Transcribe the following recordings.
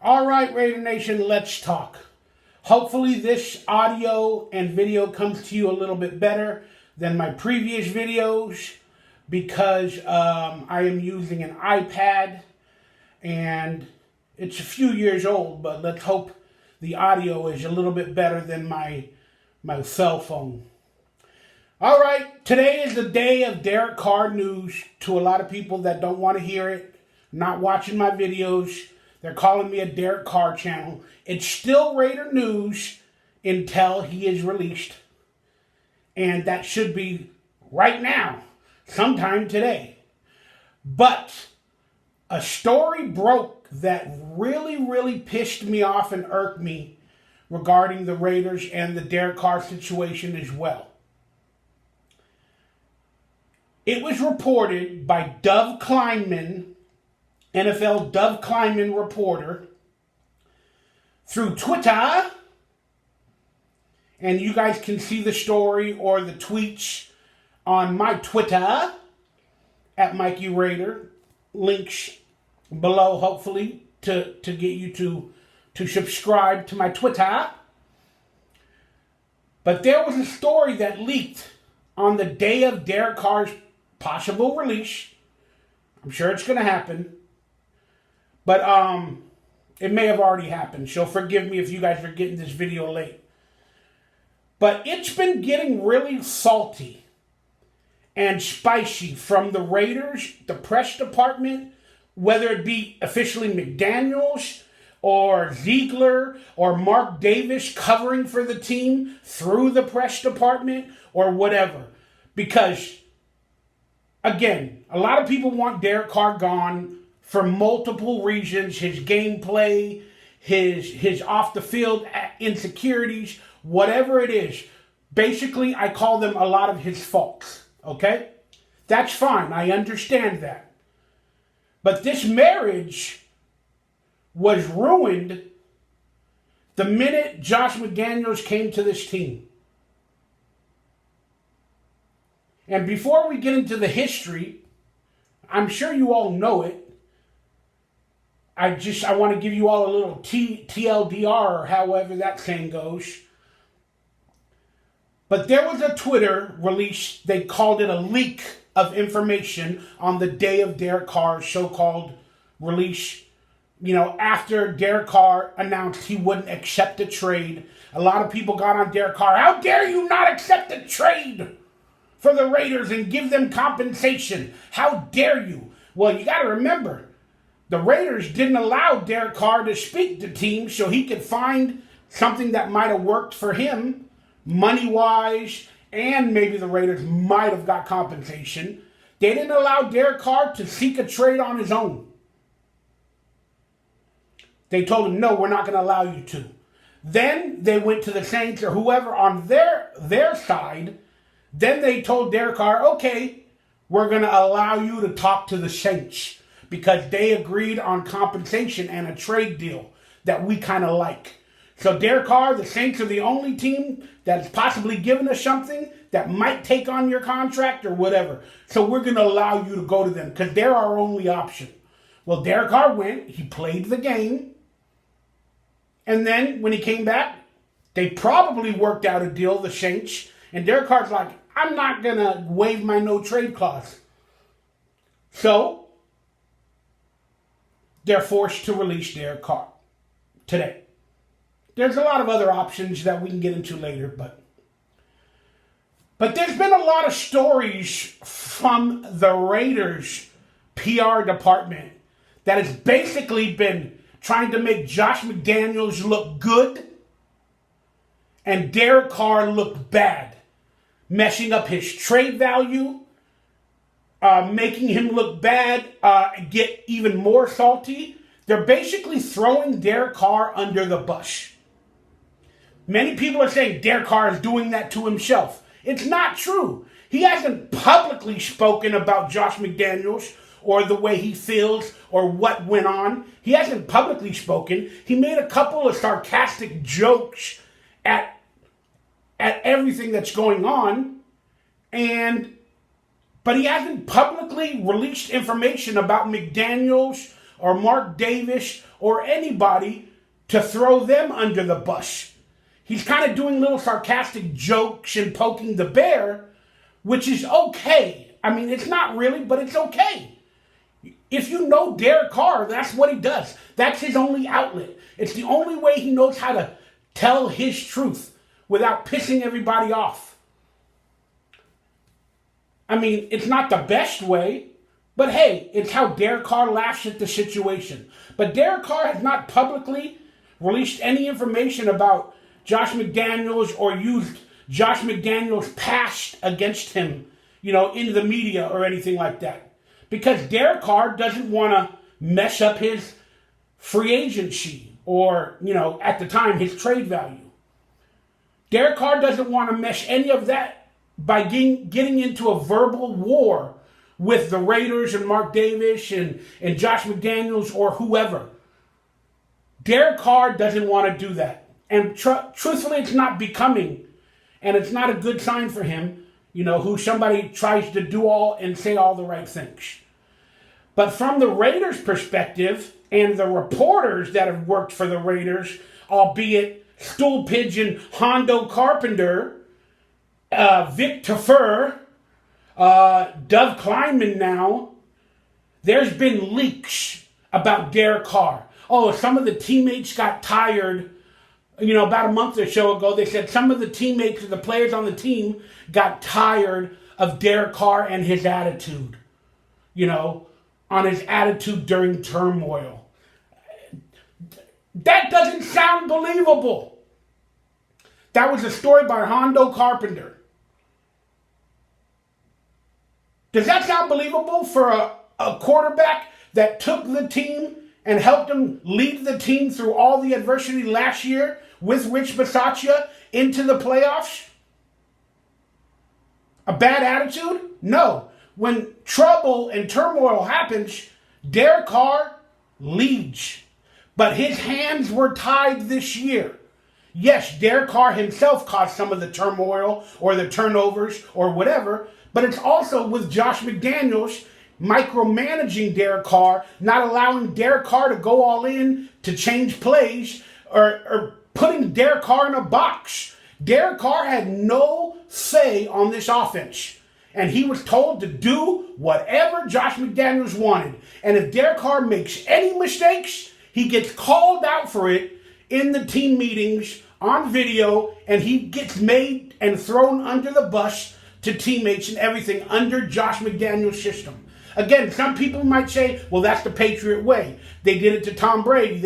All right, Raider Nation, let's talk. Hopefully this audio and video comes to you a little bit better than my previous videos because I am using an iPad and it's a few years old, but let's hope the audio is a little bit better than my cell phone. All right, today is the day of Derek Carr news. To a lot of people that don't want to hear it, not watching my videos, they're calling me a Derek Carr channel. It's still Raider news until he is released. And that should be right now, sometime today. But a story broke that really pissed me off and irked me regarding the Raiders and the Derek Carr situation as well. It was reported by Dov Kleinman, NFL Dov Kleinman reporter, through Twitter, and you guys can see the story or the tweets on my Twitter, at Mikey Raider. Links below, hopefully, to get you to subscribe to my Twitter. But there was a story that leaked on the day of Derek Carr's possible release. I'm sure it's going to happen. But it may have already happened. So forgive me if you guys are getting this video late. But it's been getting really salty and spicy from the Raiders, the press department, whether it be officially McDaniels or Ziegler or Mark Davis covering for the team through the press department or whatever. Because again, a lot of people want Derek Carr gone for multiple reasons. His gameplay, his off the field insecurities, whatever it is. Basically, I call them a lot of his faults. Okay? That's fine. I understand that. But this marriage was ruined the minute Josh McDaniels came to this team. And before we get into the history, I'm sure you all know it. I want to give you all a little TLDR, or however that saying goes. But there was a Twitter release, they called it a leak of information on the day of Derek Carr's so-called release. You know, after Derek Carr announced he wouldn't accept the trade, a lot of people got on Derek Carr. How dare you not accept the trade for the Raiders and give them compensation? How dare you? Well, you got to remember, the Raiders didn't allow Derek Carr to speak to teams so he could find something that might have worked for him, money-wise, and maybe the Raiders might have got compensation. They didn't allow Derek Carr to seek a trade on his own. They told him, no, we're not going to allow you to. Then they went to the Saints or whoever on their side. Then they told Derek Carr, okay, we're going to allow you to talk to the Saints because they agreed on compensation and a trade deal that we kind of like. So Derek Carr, the Saints are the only team that's possibly given us something that might take on your contract or whatever. So we're going to allow you to go to them because they're our only option. Well, Derek Carr went. He played the game. And then when he came back, they probably worked out a deal, the Saints. And Derek Carr's like, I'm not going to waive my no-trade clause. So they're forced to release Derek Carr today. There's a lot of other options that we can get into later, but there's been a lot of stories from the Raiders PR department that has basically been trying to make Josh McDaniels look good and Derek Carr look bad, messing up his trade value, making him look bad, get even more salty. They're basically throwing Derek Carr under the bus. Many people are saying Derek Carr is doing that to himself. It's not true. He hasn't publicly spoken about Josh McDaniels or the way he feels or what went on. He hasn't publicly spoken. He made a couple of sarcastic jokes at everything that's going on, but he hasn't publicly released information about McDaniels or Mark Davis or anybody to throw them under the bus. He's kind of doing little sarcastic jokes and poking the bear, which is okay. I mean, it's not really, but it's okay. If you know Derek Carr, that's what he does. That's his only outlet. It's the only way he knows how to tell his truth without pissing everybody off. I mean, it's not the best way, but hey, it's how Derek Carr laughs at the situation. But Derek Carr has not publicly released any information about Josh McDaniels or used Josh McDaniels' past against him, in the media or anything like that. Because Derek Carr doesn't want to mess up his free agency or, at the time, his trade value. Derek Carr doesn't want to mesh any of that by getting into a verbal war with the Raiders and Mark Davis and Josh McDaniels or whoever. Derek Carr doesn't want to do that. And truthfully, it's not becoming, and it's not a good sign for him, who somebody tries to do all and say all the right things. But from the Raiders' perspective, and the reporters that have worked for the Raiders, albeit stool pigeon Hondo Carpenter, Vic Tafur, Dov Kleinman now, there's been leaks about Derek Carr. Oh, some of the teammates got tired. About a month or so ago, they said some of the teammates of the players on the team got tired of Derek Carr and his attitude, on his attitude during turmoil. That doesn't sound believable. That was a story by Hondo Carpenter. Does that sound believable for a quarterback that took the team and helped him lead the team through all the adversity last year with Rich Bisaccia into the playoffs? A bad attitude? No. When trouble and turmoil happens, Derek Carr leads. But his hands were tied this year. Yes, Derek Carr himself caused some of the turmoil or the turnovers or whatever, but it's also with Josh McDaniels micromanaging Derek Carr, not allowing Derek Carr to go all in to change plays or putting Derek Carr in a box. Derek Carr had no say on this offense. And he was told to do whatever Josh McDaniels wanted. And if Derek Carr makes any mistakes, he gets called out for it in the team meetings on video, and he gets made and thrown under the bus to teammates and everything under Josh McDaniels' system. Again, some people might say, well, that's the Patriot way. They did it to Tom Brady.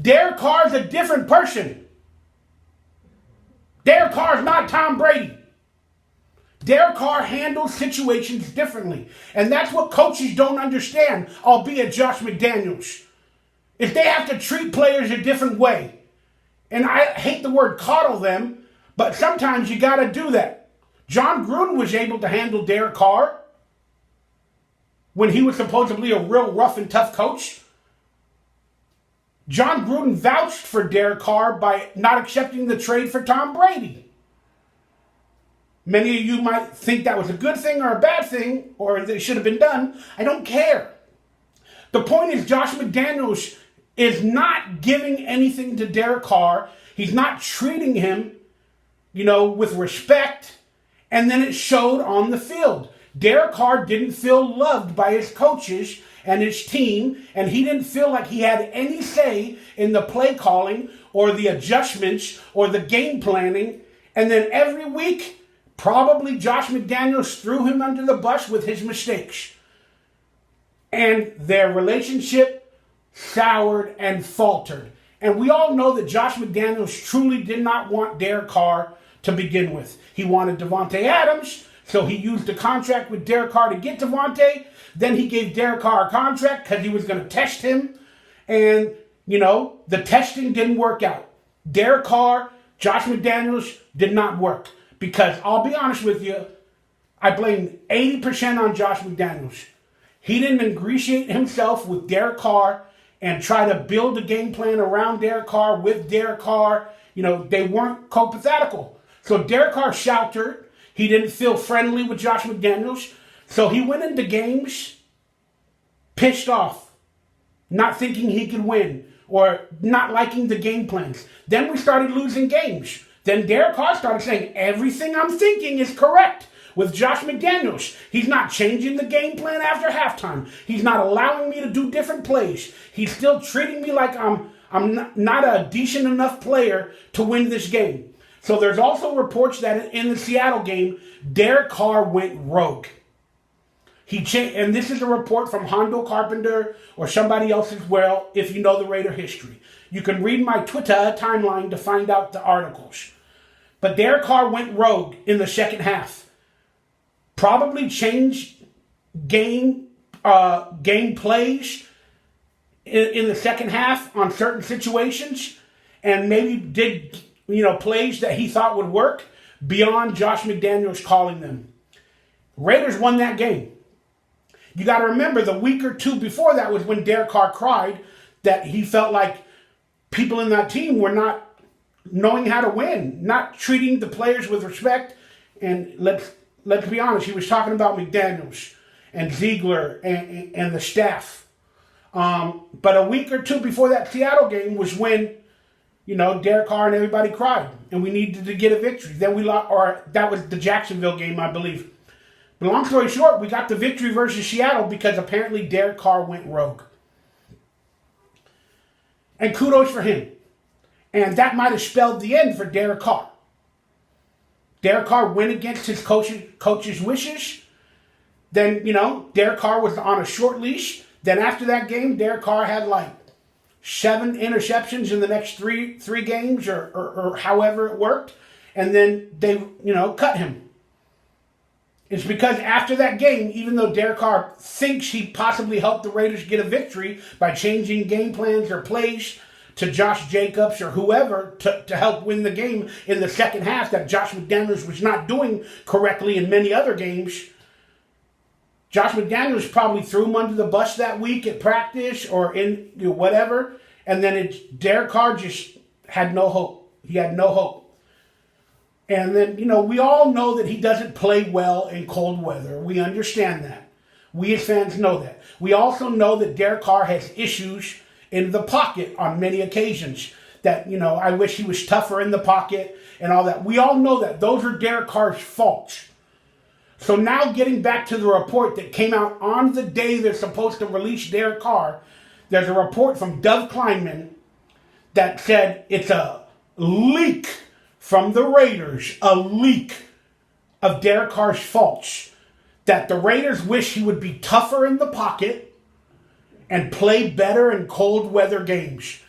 Derek Carr's a different person. Derek Carr's not Tom Brady. Derek Carr handles situations differently. And that's what coaches don't understand, albeit Josh McDaniels. If they have to treat players a different way, and I hate the word coddle them, but sometimes you got to do that. John Gruden was able to handle Derek Carr when he was supposedly a real rough and tough coach. John Gruden vouched for Derek Carr by not accepting the trade for Tom Brady. Many of you might think that was a good thing or a bad thing, or that it should have been done. I don't care. The point is, Josh McDaniels is not giving anything to Derek Carr. He's not treating him, with respect. And then it showed on the field. Derek Carr didn't feel loved by his coaches and his team, and he didn't feel like he had any say in the play calling or the adjustments or the game planning. And then every week, probably Josh McDaniels threw him under the bus with his mistakes. And their relationship soured and faltered. And we all know that Josh McDaniels truly did not want Derek Carr to begin with. He wanted Davante Adams, so he used a contract with Derek Carr to get Davante. Then he gave Derek Carr a contract because he was going to test him. And, the testing didn't work out. Derek Carr, Josh McDaniels did not work. Because I'll be honest with you, I blame 80% on Josh McDaniels. He didn't ingratiate himself with Derek Carr and try to build a game plan around Derek Carr with Derek Carr. They weren't copathetical. So Derek Carr shouted. He didn't feel friendly with Josh McDaniels. So he went into games pissed off. not thinking he could win, or not liking the game plans. Then we started losing games. Then Derek Carr started saying, everything I'm thinking is correct with Josh McDaniels. He's not changing the game plan after halftime. He's not allowing me to do different plays. He's still treating me like I'm not a decent enough player to win this game. So there's also reports that in the Seattle game, Derek Carr went rogue. And this is a report from Hondo Carpenter or somebody else as well, if you know the Raider history. You can read my Twitter timeline to find out the articles. But Derek Carr went rogue in the second half. Probably changed game plays in the second half on certain situations, and maybe did plays that he thought would work beyond Josh McDaniels calling them. Raiders won that game. You got to remember, the week or two before that was when Derek Carr cried that he felt like people in that team were not knowing how to win, not treating the players with respect. And let's be honest, he was talking about McDaniels and Ziegler and the staff. But a week or two before that Seattle game was when, Derek Carr and everybody cried, and we needed to get a victory. Then we lost, or that was the Jacksonville game, I believe. But long story short, we got the victory versus Seattle because apparently Derek Carr went rogue. And kudos for him. And that might have spelled the end for Derek Carr. Derek Carr went against his coach's wishes. Then, Derek Carr was on a short leash. Then after that game, Derek Carr had like 7 interceptions in the next three games or however it worked. And then they, cut him. It's because after that game, even though Derek Carr thinks he possibly helped the Raiders get a victory by changing game plans or plays to Josh Jacobs or whoever to help win the game in the second half that Josh McDaniels was not doing correctly in many other games, Josh McDaniels probably threw him under the bus that week at practice or in whatever, and then Derek Carr just had no hope. He had no hope. And then, we all know that he doesn't play well in cold weather. We understand that. We as fans know that. We also know that Derek Carr has issues in the pocket on many occasions. That, I wish he was tougher in the pocket and all that. We all know that. Those are Derek Carr's faults. So now getting back to the report that came out on the day they're supposed to release Derek Carr, there's a report from Dov Kleinman that said it's a leak from the Raiders, a leak of Derek Carr's faults, that the Raiders wish he would be tougher in the pocket and play better in cold weather games.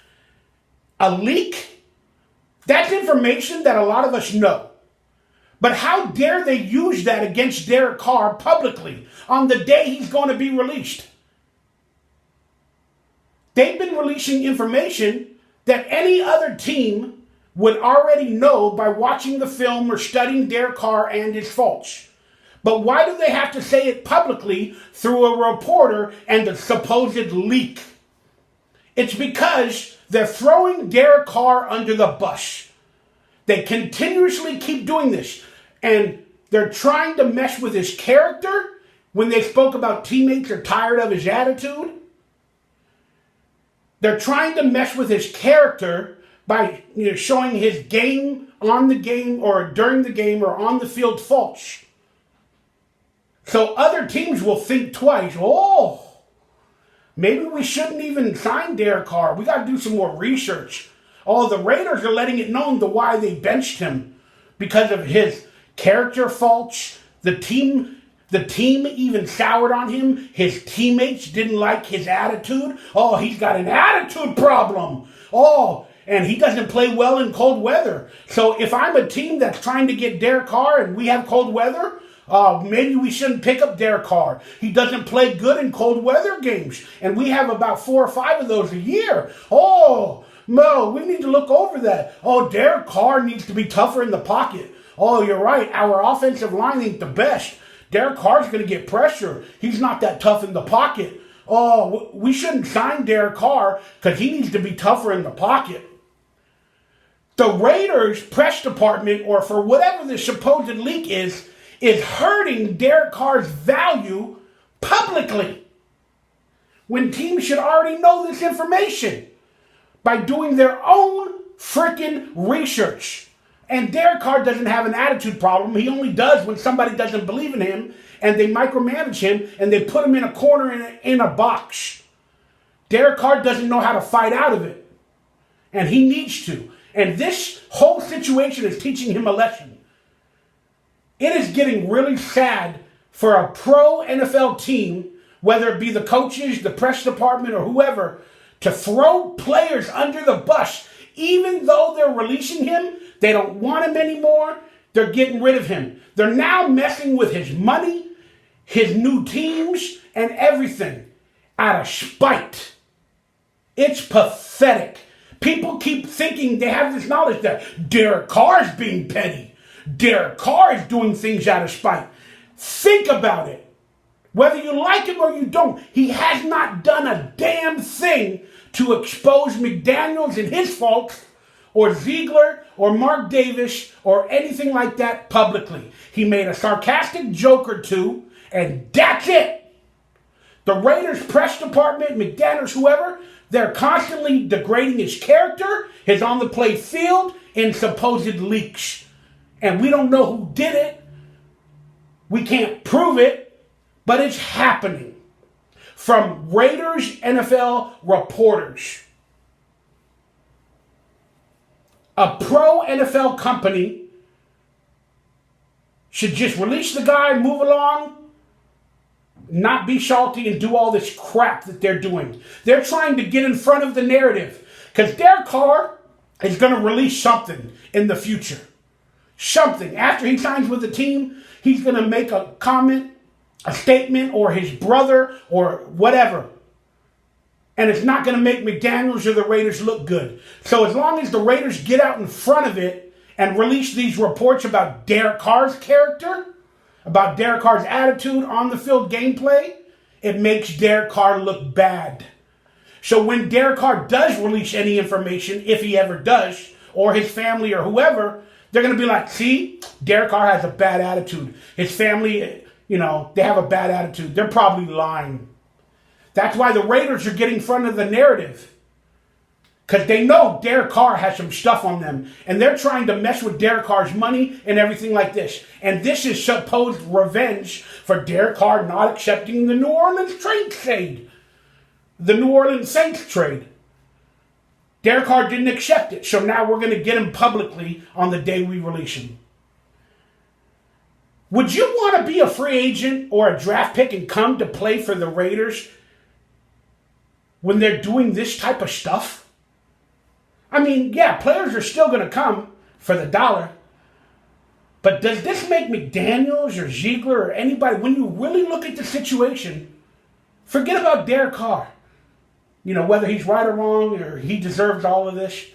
A leak? That's information that a lot of us know. But how dare they use that against Derek Carr publicly on the day he's going to be released? They've been releasing information that any other team would already know by watching the film or studying Derek Carr and his faults. But why do they have to say it publicly through a reporter and a supposed leak? It's because they're throwing Derek Carr under the bus. They continuously keep doing this. And they're trying to mess with his character when they spoke about teammates are tired of his attitude. They're trying to mess with his character by showing his game on the game or during the game or on the field faults. So other teams will think twice. Maybe we shouldn't even sign Derek Carr. We got to do some more research. The Raiders are letting it known why they benched him because of his character faults. The team even soured on him. His teammates didn't like his attitude. He's got an attitude problem. And he doesn't play well in cold weather. So if I'm a team that's trying to get Derek Carr and we have cold weather, maybe we shouldn't pick up Derek Carr. He doesn't play good in cold weather games. And we have about 4 or 5 of those a year. No, we need to look over that. Derek Carr needs to be tougher in the pocket. You're right. Our offensive line ain't the best. Derek Carr's going to get pressure. He's not that tough in the pocket. We shouldn't sign Derek Carr because he needs to be tougher in the pocket. The Raiders press department, or for whatever the supposed leak is hurting Derek Carr's value publicly. when teams should already know this information by doing their own freaking research. And Derek Carr doesn't have an attitude problem. He only does when somebody doesn't believe in him and they micromanage him and they put him in a corner in a box. Derek Carr doesn't know how to fight out of it. And he needs to. And this whole situation is teaching him a lesson. It is getting really sad for a pro NFL team, whether it be the coaches, the press department, or whoever, to throw players under the bus. Even though they're releasing him, they don't want him anymore. They're getting rid of him. They're now messing with his money, his new teams, and everything out of spite. It's pathetic. People keep thinking they have this knowledge that Derek Carr is being petty. Derek Carr is doing things out of spite. Think about it. Whether you like him or you don't, he has not done a damn thing to expose McDaniels and his faults, or Ziegler, or Mark Davis, or anything like that publicly. He made a sarcastic joke or two, and that's it. The Raiders press department, McDaniels, whoever, they're constantly degrading his character, his on-the-play field, in supposed leaks. And we don't know who did it. We can't prove it, but it's happening. From Raiders NFL reporters. A pro NFL company should just release the guy, move along, not be salty and do all this crap that they're doing. They're trying to get in front of the narrative because Derek Carr is going to release something in the future. Something. After he signs with the team, he's going to make a comment, a statement, or his brother, or whatever. And it's not going to make McDaniels or the Raiders look good. So as long as the Raiders get out in front of it and release these reports about Derek Carr's character, about Derek Carr's attitude, on the field gameplay, it makes Derek Carr look bad. So when Derek Carr does release any information, if he ever does, or his family or whoever, they're going to be like, see, Derek Carr has a bad attitude. His family, they have a bad attitude. They're probably lying. That's why the Raiders are getting in front of the narrative. Because they know Derek Carr has some stuff on them. And they're trying to mess with Derek Carr's money and everything like this. And this is supposed revenge for Derek Carr not accepting the New Orleans trade. The New Orleans Saints trade. Derek Carr didn't accept it. So now we're going to get him publicly on the day we release him. Would you want to be a free agent or a draft pick and come to play for the Raiders when they're doing this type of stuff? I mean, yeah, players are still going to come for the dollar. But does this make McDaniels or Ziegler or anybody, when you really look at the situation, forget about Derek Carr. Whether he's right or wrong or he deserves all of this.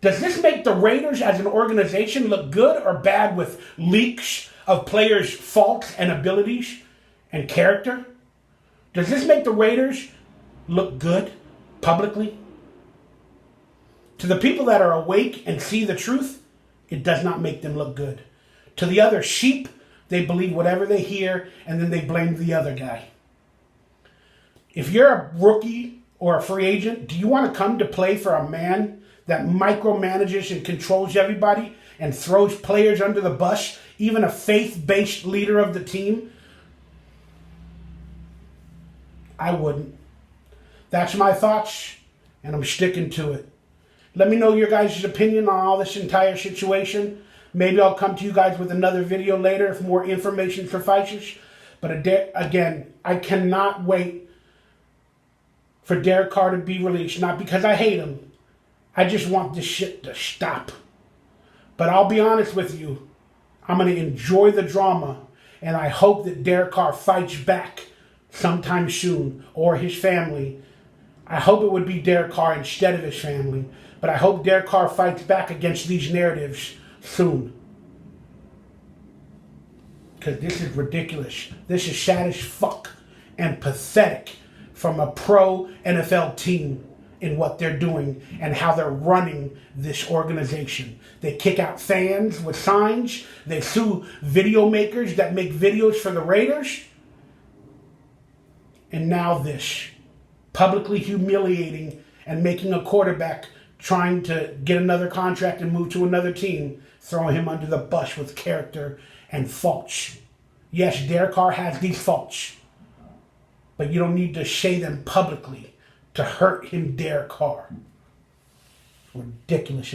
Does this make the Raiders as an organization look good or bad with leaks of players' faults and abilities and character? Does this make the Raiders look good publicly? To the people that are awake and see the truth, it does not make them look good. To the other sheep, they believe whatever they hear and then they blame the other guy. If you're a rookie or a free agent, do you want to come to play for a man that micromanages and controls everybody and throws players under the bus, even a faith-based leader of the team? I wouldn't. That's my thoughts, and I'm sticking to it. Let me know your guys' opinion on all this entire situation. Maybe I'll come to you guys with another video later if more information suffices. But again, I cannot wait for Derek Carr to be released. Not because I hate him. I just want this shit to stop. But I'll be honest with you. I'm going to enjoy the drama. And I hope that Derek Carr fights back sometime soon. Or his family. I hope it would be Derek Carr instead of his family. But I hope Derek Carr fights back against these narratives soon. Because this is ridiculous. This is sad as fuck. And pathetic from a pro NFL team in what they're doing and how they're running this organization. They kick out fans with signs. They sue video makers that make videos for the Raiders. And now this. publicly humiliating and making a quarterback trying to get another contract and move to another team, throwing him under the bus with character and faults. Yes, Derek Carr has these faults, but you don't need to say them publicly to hurt him, Derek Carr. Ridiculous.